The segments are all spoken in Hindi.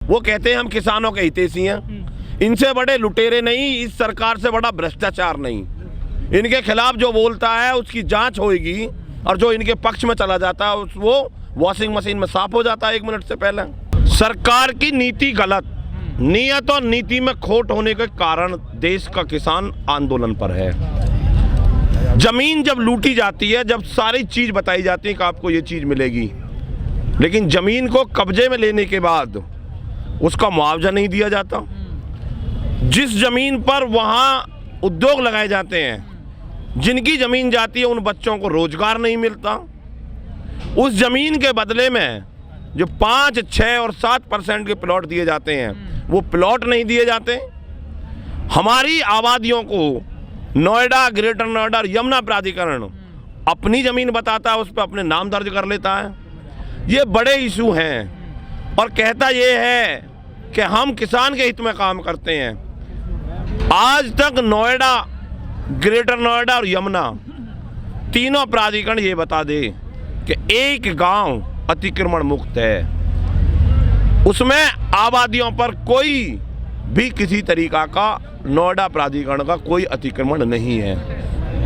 वो कहते हैं हम किसानों के हितैषी हैं। इनसे बड़े लुटेरे नहीं, इस सरकार से बड़ा भ्रष्टाचार नहीं। इनके खिलाफ जो बोलता है उसकी जांच होगी और जो इनके पक्ष में चला जाता है वो वॉशिंग मशीन में साफ हो जाता है 1 मिनट से पहले। सरकार की नीति गलत, नियत और नीति में खोट होने के कारण देश का किसान आंदोलन पर है। जमीन जब लूटी जाती है, जब सारी चीज बताई जाती है कि आपको ये चीज मिलेगी, लेकिन जमीन को कब्जे में लेने के बाद उसका मुआवजा नहीं दिया जाता। जिस जमीन पर वहाँ उद्योग लगाए जाते हैं, जिनकी जमीन जाती है, उन बच्चों को रोजगार नहीं मिलता। उस जमीन के बदले में जो 5, 6 और 7% के प्लॉट दिए जाते हैं, वो प्लॉट नहीं दिए जाते। हमारी आबादियों को नोएडा, ग्रेटर नोएडा और यमुना प्राधिकरण अपनी जमीन बताता है, उस पर अपने नाम दर्ज कर लेता है। ये बड़े इशू हैं और कहता ये है कि हम किसान के हित में काम करते हैं। आज तक नोएडा, ग्रेटर नोएडा और यमुना तीनों प्राधिकरण ये बता दे कि एक गांव अतिक्रमण मुक्त है, उसमें आबादियों पर कोई भी किसी तरीका का नोएडा प्राधिकरण का कोई अतिक्रमण नहीं है।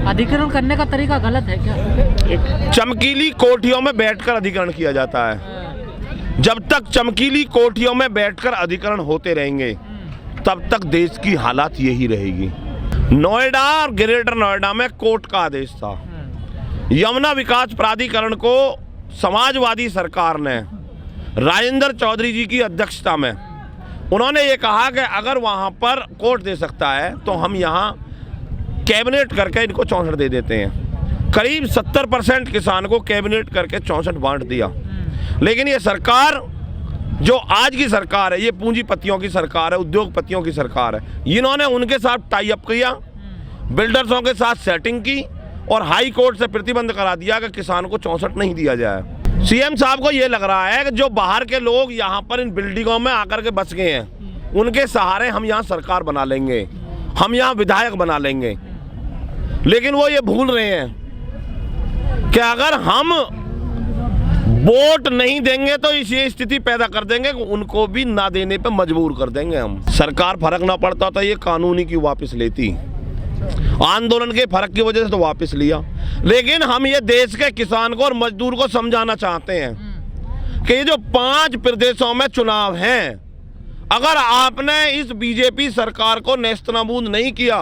अधिग्रहण करने का तरीका गलत है क्या? चमकीली कोठियों में बैठकर अधिग्रहण किया जाता है। जब तक चमकीली कोठियों में बैठकर अधिग्रहण होते रहेंगे, तब तक देश की हालत यही रहेगी। नोएडा और ग्रेटर नोएडा में कोर्ट का आदेश था। यमुना विकास प्राधिकरण को समाजवादी सरकार ने राजेंद्र चौधरी जी की अध्यक्षता में, उन्होंने ये कहा कि अगर वहाँ पर कोर्ट दे सकता है तो हम यहाँ कैबिनेट करके इनको 64 दे देते हैं। करीब 70% किसान को कैबिनेट करके 64 बांट दिया। लेकिन ये सरकार, जो आज की सरकार है, ये पूंजीपतियों की सरकार है, उद्योगपतियों की सरकार है। इन्होंने उनके साथ टाई अप किया, बिल्डर्सों के साथ सेटिंग की और हाई कोर्ट से प्रतिबंध करा दिया कि किसान को 64 नहीं दिया जाए। सीएम साहब को ये लग रहा है कि जो बाहर के लोग यहाँ पर इन बिल्डिंगों में आकर के बस गए हैं, उनके सहारे हम यहाँ सरकार बना लेंगे, हम यहाँ विधायक बना लेंगे। लेकिन वो ये भूल रहे हैं कि अगर हम वोट नहीं देंगे तो ये स्थिति पैदा कर देंगे, उनको भी ना देने पे मजबूर कर देंगे हम। सरकार फर्क ना पड़ता तो ये कानूनी क्यों वापस लेती? आंदोलन के फर्क की वजह से तो वापस लिया। लेकिन हम ये देश के किसान को और मजदूर को समझाना चाहते हैं कि ये जो 5 प्रदेशों में चुनाव हैं, अगर आपने इस बीजेपी सरकार को नेस्तनाबूद नहीं किया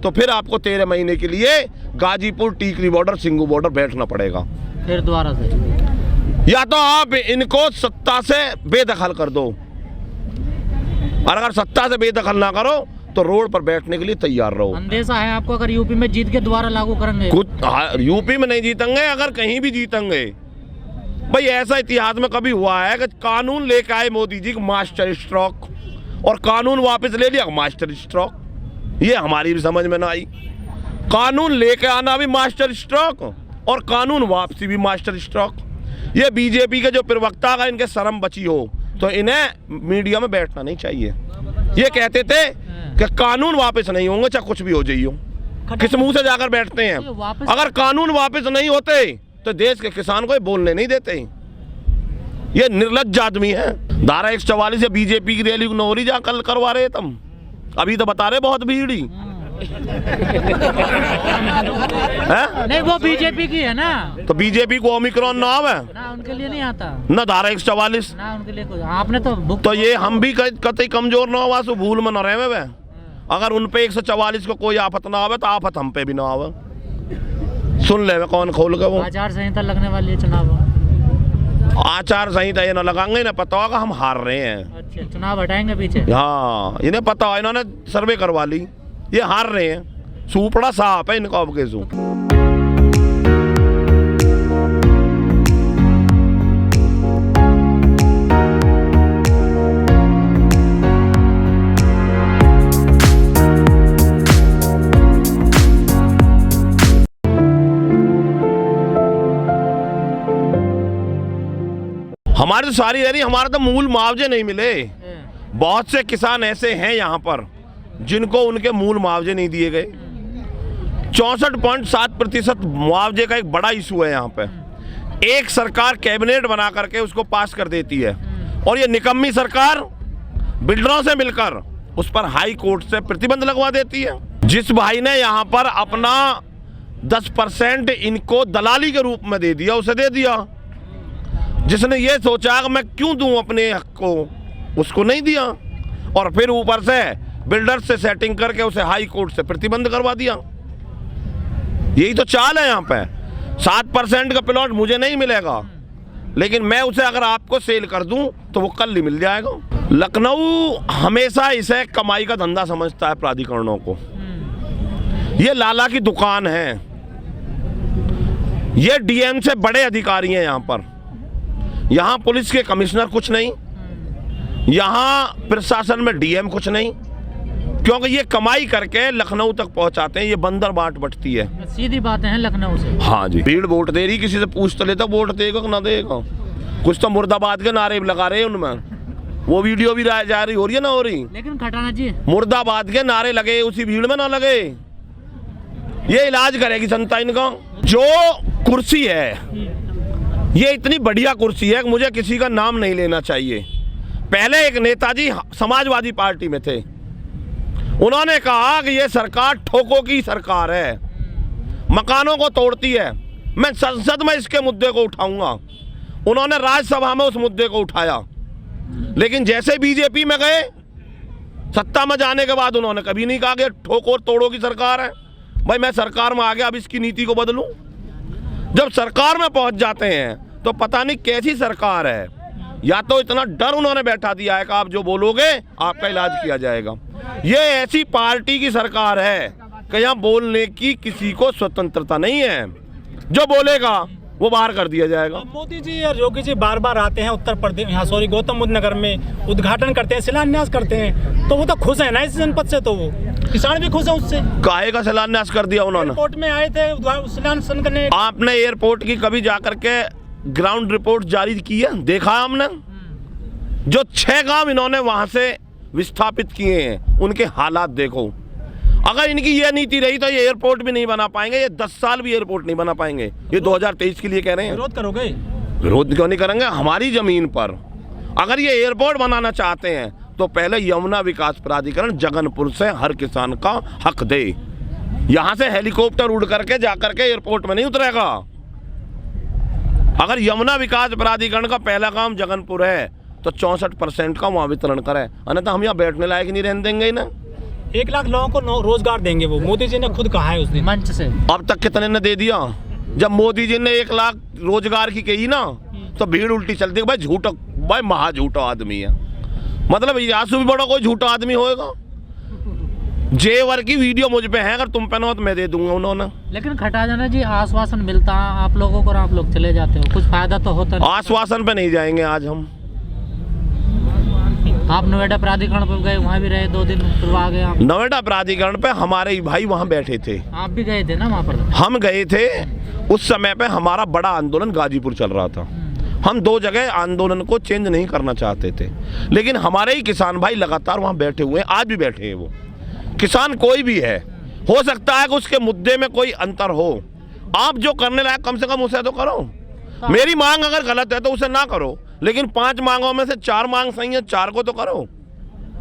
तो फिर आपको 13 महीने के लिए गाजीपुर, टीकरी बॉर्डर, सिंगू बॉर्डर बैठना पड़ेगा। फिर दोबारा से या तो आप इनको सत्ता से बेदखल कर दो, और अगर सत्ता से बेदखल ना करो तो रोड पर बैठने के लिए तैयार रहो। अंदेशा है आपको अगर यूपी में जीत के दोबारा लागू करेंगे? कुछ यूपी में नहीं जीतेंगे, अगर कहीं भी जीतेंगे। भाई ऐसा इतिहास में कभी हुआ है कि कानून लेके आए मोदी जी मास्टर स्ट्रोक और कानून वापस ले लिया मास्टर स्ट्रोक? ये हमारी भी समझ में ना आई। कानून लेके आना भी मास्टर स्ट्रोक और कानून वापसी भी मास्टर स्ट्रोक। ये बीजेपी के जो प्रवक्ता का इनके शर्म बची हो तो इन्हें मीडिया में बैठना नहीं चाहिए। ये कहते थे कि कानून वापस नहीं होंगे चाहे कुछ भी हो जाइए। किस मुंह से जाकर बैठते हैं? अगर कानून वापस नहीं होते तो देश के किसान को बोलने नहीं देते। ये निर्लज्ज आदमी है। धारा 144 से बीजेपी की रैली नौरी जाकर करवा रहे तुम, अभी तो बता रहे बहुत भीड़ी नहीं, वो बीजेपी की है ना, तो बीजेपी को ओमिक्रॉन ना आवे ना, उनके लिए नहीं आता ना धारा 144 ना, उनके लिए कोई। आपने तो ये हम भी कतई कमजोर ना हुआ, सो भूल में न रहे वे। अगर उन पे 144 को कोई आफत ना आवे तो आफत हम पे भी ना आवे। सुन ले कौन खोल के वो आचार संहिता लगने वाली है चुनाव। आचार संहिता ये ना लगाएंगे ना, पता होगा हम हार रहे हैं। अच्छा, चुनाव हटाएंगे पीछे? हाँ, इन्हें पता है, इन्होंने सर्वे करवा ली, ये हार रहे हैं। सूपड़ा साफ है इनका अब के सू। हमारी तो सारी रही, हमारे तो मूल मुआवजे नहीं मिले। बहुत से किसान ऐसे हैं यहाँ पर जिनको उनके मूल मुआवजे नहीं दिए गए। 64.7% मुआवजे का एक बड़ा इशू है यहाँ पे। एक सरकार कैबिनेट बना करके उसको पास कर देती है और ये निकम्मी सरकार बिल्डरों से मिलकर उस पर हाई कोर्ट से प्रतिबंध लगवा देती है। जिस भाई ने यहाँ पर अपना 10% इनको दलाली के रूप में दे दिया, उसे दे दिया। जिसने ये सोचा कि मैं क्यों दूं अपने हक को, उसको नहीं दिया, और फिर ऊपर से बिल्डर से सेटिंग करके उसे हाई कोर्ट से प्रतिबंध करवा दिया। यही तो चाल है यहाँ पे। 7% का प्लॉट मुझे नहीं मिलेगा, लेकिन मैं उसे अगर आपको सेल कर दूं तो वो कल ही मिल जाएगा। लखनऊ हमेशा इसे कमाई का धंधा समझता है प्राधिकरणों को। ये लाला की दुकान है। ये डीएम से बड़े अधिकारी हैं यहाँ पर। यहाँ पुलिस के कमिश्नर कुछ नहीं, यहाँ प्रशासन में डीएम कुछ नहीं, क्योंकि ये कमाई करके लखनऊ तक पहुंचाते हैं। ये बंदर बाट बटती है। सीधी बातें हैं लखनऊ से। हाँ जी, भीड़ वोट दे रही, किसी से पूछ तो लेता वोट देगा कि ना देगा। कुछ तो मुर्दाबाद के नारे लगा रहे हैं उनमें, वो वीडियो भी जारी हो रही है ना हो रही। लेकिन खटाना जी, मुर्दाबाद के नारे लगे, उसी भीड़ में ना लगे। ये इलाज करेगी जनता इनका। जो कुर्सी है ये इतनी बढ़िया कुर्सी है कि मुझे किसी का नाम नहीं लेना चाहिए। पहले एक नेताजी समाजवादी पार्टी में थे, उन्होंने कहा कि ये सरकार ठोकों की सरकार है, मकानों को तोड़ती है, मैं संसद में इसके मुद्दे को उठाऊंगा। उन्होंने राज्यसभा में उस मुद्दे को उठाया, लेकिन जैसे बीजेपी में गए, सत्ता में जाने के बाद उन्होंने कभी नहीं कहा कि ठोको तोड़ो की सरकार है। भाई मैं सरकार में आ गया, अब इसकी नीति को बदलूं। जब सरकार में पहुंच जाते हैं तो पता नहीं कैसी सरकार है। या तो इतना डर उन्होंने बैठा दिया है कि आप जो बोलोगे आपका इलाज किया जाएगा। ये ऐसी पार्टी की सरकार है कि यहाँ बोलने की किसी को स्वतंत्रता नहीं है। जो बोलेगा वो बाहर कर दिया जाएगा। मोदी जी और योगी जी बार बार आते हैं उत्तर प्रदेश, यहाँ गौतम बुद्ध नगर में उद्घाटन करते हैं, शिलान्यास करते हैं, तो वो तो खुश है ना इस जनपद से, तो वो किसान भी खुश है उससे। काहे का शिलान्यास कर दिया उन्होंने? एयरपोर्ट में आए थे शिलान्यास करने। आपने एयरपोर्ट की कभी जाकर के ग्राउंड रिपोर्ट जारी की है? देखा है हमने? जो 6 गांव इन्होंने वहां से विस्थापित किए हैं, उनके हालात देखो। अगर इनकी ये नीति रही तो ये एयरपोर्ट भी नहीं बना पाएंगे, ये 10 साल भी एयरपोर्ट नहीं बना पाएंगे। ये 2023 के लिए कह रहे हैं। विरोध करोगे? विरोध क्यों नहीं करेंगे? हमारी जमीन पर अगर ये एयरपोर्ट बनाना चाहते हैं तो पहले यमुना विकास प्राधिकरण जगनपुर से हर किसान का हक दे। यहां से हेलीकॉप्टर उड़ करके जाकर के एयरपोर्ट में नहीं उतरेगा। अगर यमुना विकास प्राधिकरण का पहला काम जगनपुर है तो 64% का वहां वितरण करे, अन्यथा हम यहाँ बैठने लायक नहीं रहने देंगे ना। 1 लाख लोगों को रोजगार देंगे, वो मोदी जी ने खुद कहा है उस दिन मंच से। अब तक कितने ने दे दिया? जब मोदी जी ने 1 लाख रोजगार की कही ना तो भीड़ उल्टी चलती। भाई झूठा, भाई महा झूठा आदमी है। मतलब यासु भी बड़ा कोई झूठा आदमी होएगा? जेवर की वीडियो मुझ पे है, अगर तुम पे ना तो मैं दे दूंगा उन्होंने। लेकिन खटाना जी आश्वासन मिलता है आप लोगों को और आप लोग चले जाते हो, कुछ फायदा तो होता नहीं। आश्वासन पे नहीं जाएंगे आज हम। आप नोएडा प्राधिकरण पर गए, वहाँ भी रहे 2 दिन, फिर आ गए आप। नोएडा प्राधिकरण पे हमारे भाई वहाँ बैठे थे। आप भी गए थे ना वहाँ पर? हम गए थे। उस समय पे हमारा बड़ा आंदोलन गाजीपुर चल रहा था। हम 2 जगह आंदोलन को चेंज नहीं करना चाहते थे, लेकिन हमारे ही किसान भाई लगातार वहाँ बैठे हुए हैं, आज भी बैठे हैं। वो किसान कोई भी है, हो सकता है कि उसके मुद्दे में कोई अंतर हो। आप जो करने लायक कम से कम उसे तो करो। मेरी मांग अगर गलत है तो उसे ना करो, लेकिन 5 मांगों में से 4 मांग सही है, 4 को तो करो।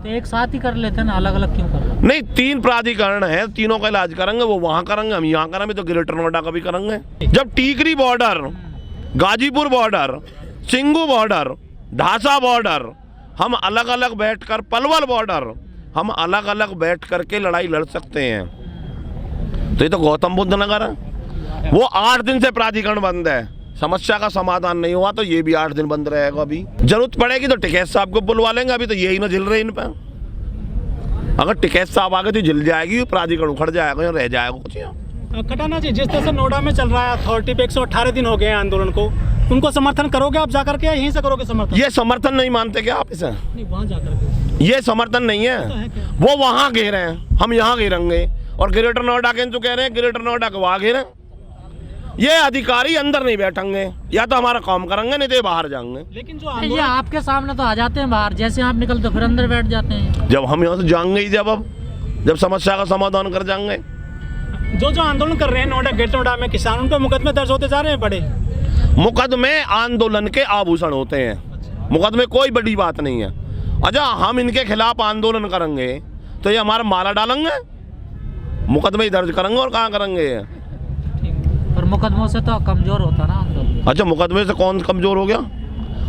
तो एक साथ ही कर लेते ना, अलग अलग क्यों कर रहे? नहीं, 3 प्राधिकरण है, तीनों का इलाज करेंगे। वो वहां करेंगे, हम यहाँ करेंगे, तो ग्रेटर नोएडा का भी करेंगे। जब Tikri border, Ghazipur border, Singhu border, Dhansa border, हम अलग अलग बैठकर, पलवल बॉर्डर, हम अलग अलग बैठ करके लड़ाई लड़ सकते हैं। तो ये तो गौतम बुद्ध नगर है। वो 8 दिन से प्राधिकरण बंद है, समस्या का समाधान नहीं हुआ तो ये भी 8 दिन बंद रहेगा। अभी जरूरत पड़ेगी तो टिकैत साहब को बुलवा लेंगे। अभी तो यही ना झिल रहे इन पे। अगर टिकैत साहब आगे तो झिल जाएगी, प्राधिकरण उखड़ जाएगा, रह जाएगा कुछ यहाँ। खटाना जी, जिस तरह से नोएडा में चल रहा है अथॉरिटी पे 118 दिन हो गए हैं आंदोलन को, उनको समर्थन करोगे आप जाकर के, यहीं से करोगे समर्थन? ये समर्थन नहीं मानते क्या आप इसे? नहीं, वहाँ जाकर के ये समर्थन नहीं है, वो वहां घेरे हैं, हम यहाँ घेरेंगे। और ग्रेटर नोएडा के जो कह रहे हैं ग्रेटर नोएडा को वहां घेरे। ये अधिकारी अंदर नहीं बैठेंगे, या तो हमारा काम करेंगे, नहीं तो बाहर जाएंगे। लेकिन जो ये आपके सामने तो आ जाते हैं बाहर, जैसे आप निकलते फिर अंदर बैठ जाते हैं। जब हम यहाँ से जाएंगे ही, जब समस्या का समाधान कर जाएंगे। जो आंदोलन कर रहे हैं नोएडा, ग्रेटर नोएडा में किसान, उन पर मुकदमे दर्ज होते जा रहे हैं बड़े। मुकदमे आंदोलन के आभूषण होते हैं, मुकदमे कोई बड़ी बात नहीं है। अच्छा हम इनके खिलाफ आंदोलन करेंगे तो ये हमारा माला डालेंगे, मुकदमे ही दर्ज करेंगे और कहाँ करेंगे। पर मुकदमों से तो कमजोर होता ना आंदोलन। अच्छा मुकदमे से कौन कमजोर हो गया?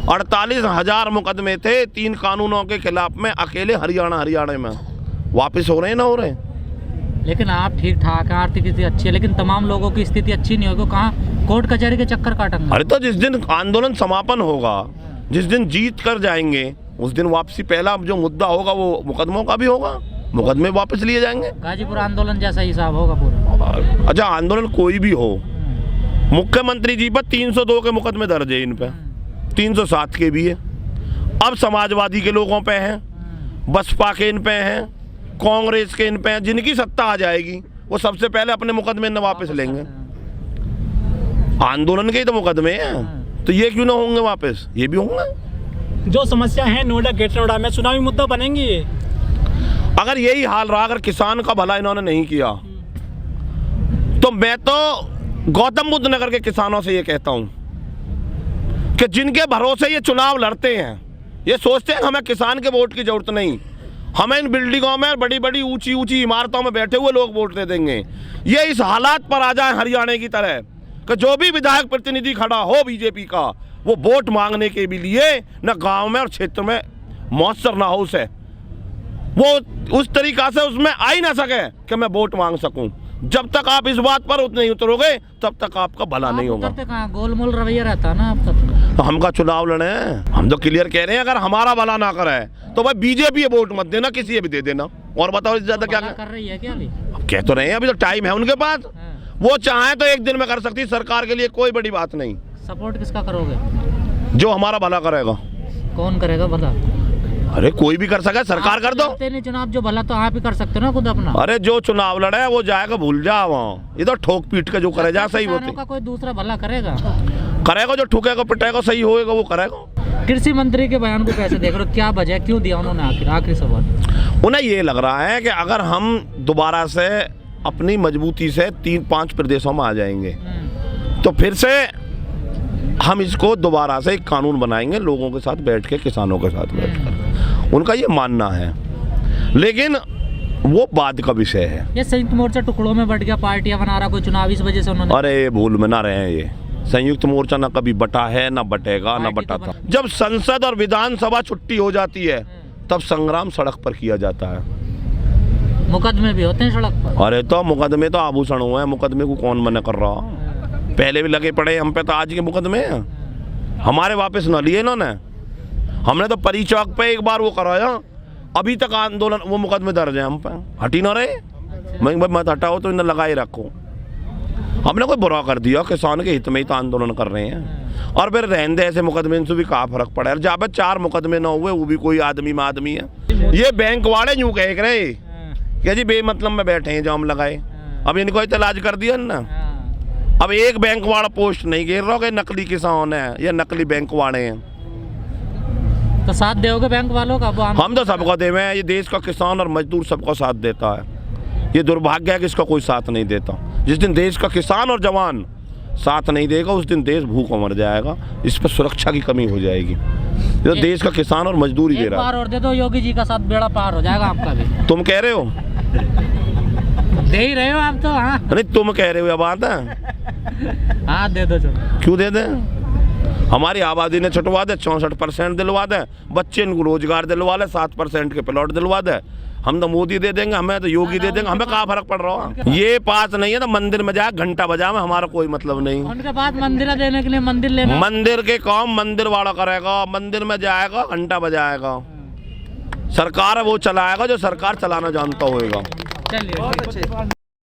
48,000 मुकदमे थे 3 कानूनों के खिलाफ में अकेले हरियाणा में, वापस हो रहे हैं ना हो रहे हैं। लेकिन आप ठीक ठाक हैं, आर्थिक स्थिति अच्छी है, लेकिन तमाम लोगों की स्थिति अच्छी नहीं होगी, कहाँ कोर्ट कचहरी के चक्कर काटेंगे। अरे तो जिस दिन आंदोलन समापन होगा, जिस दिन जीत कर जाएंगे, उस दिन वापसी पहला जो मुद्दा होगा वो मुकदमों का भी होगा, मुकदमे वापस लिए जाएंगे। गाजीपुर आंदोलन जैसा हिसाब होगा पूरा। अच्छा आंदोलन कोई भी हो, मुख्यमंत्री जी पर 302 के मुकदमे दर्ज है, इन पे 307 के भी है। अब समाजवादी के लोगों पे हैं, बसपा के इन पे हैं, कांग्रेस के इन पे हैं। जिनकी सत्ता आ जाएगी वो सबसे पहले अपने मुकदमे न वापस लेंगे। आंदोलन के ही तो मुकदमे हैं, तो ये क्यों ना होंगे वापस? ये भी होंगे। जो समस्या है नोएडा ग्रेटर नोएडा में चुनावी मुद्दा बनेंगी ये। अगर यही हाल रहा, अगर किसान का भला इन्होंने नहीं किया, तो मैं तो गौतम बुद्ध नगर के किसानों से ये कहता हूं कि जिनके भरोसे ये चुनाव लड़ते हैं, ये सोचते हैं हमें किसान के वोट की जरूरत नहीं, हमें इन बिल्डिंगों में बड़ी बड़ी ऊंची ऊंची इमारतों में बैठे हुए लोग वोट दे देंगे। ये इस हालात पर आ जाए हरियाणा की तरह कि जो भी विधायक प्रतिनिधि खड़ा हो बीजेपी का, वो वोट मांगने के भी लिए न गांव में और क्षेत्र में मौसर ना हो, उसे वो उस तरीका से उसमें आ ही ना सके कि मैं वोट मांग सकूं। जब तक आप इस बात पर नहीं उतरोगे तब तक आपका भला नहीं होगा। गोलमोल रवैया रहता है ना आपका। तो हमका चुनाव लड़े हैं, हम तो क्लियर कह रहे हैं अगर हमारा भला ना करे तो भाई बीजेपी वोट मत देना, किसी भी दे देना। और बताओ इससे ज्यादा क्या कर रही है क्या? अभी कह तो रहे हैं, अभी तो टाइम है उनके पास, वो चाहे तो एक दिन में कर सकती, सरकार के लिए कोई बड़ी बात नहीं। सपोर्ट किसका करोगे? जो हमारा भला करेगा। कौन करेगा भला? अरे कोई भी कर सके, सरकार कर दो। नहीं चुनाव जो भला तो आप ही कर सकते हो ना खुद अपना। अरे जो चुनाव लड़े वो जाएगा, भूल जा वहाँ, ये तो ठोक पीट के जो करे जा सही होती का कोई दूसरा भला करेगा, जो ठुकेगा पिटेगा सही होएगा वो करेगा। कृषि मंत्री के बयान को कैसे देख रहे हो? क्या वजह क्यों दिया उन्होंने? आखिरी सवाल। उन्हें ये लग रहा है कि अगर हम दोबारा से अपनी मजबूती से 3-5 प्रदेशों में आ जाएंगे तो फिर से हम इसको दोबारा से एक कानून बनाएंगे, लोगों के साथ बैठ के, किसानों के साथ बैठ कर, उनका ये मानना है। लेकिन वो बाद का विषय है। ये संयुक्त मोर्चा टुकड़ों में बट गया, पार्टियां बना रहा कोई चुनाव, इस वजह से उन्होंने। अरे भूल में ना रहे हैं, ये संयुक्त मोर्चा ना कभी बटा है, ना बटेगा, ना बटा था। जब संसद और विधानसभा छुट्टी हो जाती है तब संग्राम सड़क पर किया जाता है। मुकदमे भी होते हैं सड़क पर। अरे तो मुकदमे तो आभूषण हुए हैं, मुकदमे को कौन मना कर रहा? पहले भी लगे पड़े हम पे, तो आज के मुकदमे हैं हमारे वापस न लिए इन्होंने। हमने तो परी चौक पे एक बार वो कराया, अभी तक आंदोलन वो मुकदमे दर्ज है हम पे, हटी ना रहे। मैं मत हटाओ तो इन्हें लगाए रखो। हमने कोई बुरा कर दिया? किसान के हित में ही तो आंदोलन कर रहे हैं। और फिर रहने दे ऐसे मुकदमे, इनसे भी कहाँ फर्क पड़ा है? जहाँ पे 4 मुकदमे ना हुए वो भी कोई आदमी में आदमी है। ये बैंक वाले यूँ कह रहे क्या जी बेमतलब में बैठे हैं जाम लगाए, अब इनको इतलाज कर दिया ना। अब एक बैंक वाला पोस्ट नहीं घेर रहा कि नकली किसान है या नकली बैंक वाले हैं। तो साथ दोगे बैंक वालों का? हम तो सबको देवे हैं, ये देश का किसान और मजदूर सबको साथ देता है। ये दुर्भाग्य है कि इसका कोई साथ नहीं देता। जिस दिन देश का किसान और जवान साथ नहीं देगा उस दिन देश भूखों मर जाएगा, इस पर सुरक्षा की कमी हो जाएगी। ये तो देश का किसान और मजदूर ही दे रहा है। और दे दो योगी जी का साथ, बेड़ा पार हो जाएगा आपका भी। तुम कह रहे हो? दे ही रहे हो आप तो। हाँ नहीं तुम कह रहे हो, ये बात है। हाँ दे दो। क्यों दे दें? हमारी आबादी ने छुटवा दे, 64% दिलवा दे, बच्चे इनको रोजगार दिलवा ले, 7% के प्लॉट दिलवा दे। हम तो मोदी दे देंगे, हमें तो योगी दे देंगे, हमें कहाँ फर्क पड़ रहा है? ये पास नहीं है तो मंदिर में जाए घंटा बजा में हमारा कोई मतलब नहीं। उनके पास मंदिर देने के लिए मंदिर लेना, मंदिर के काम मंदिर वाला करेगा, मंदिर में जाएगा घंटा बजाएगा। सरकार वो चलाएगा जो सरकार चलाना जानता होगा। चलिए।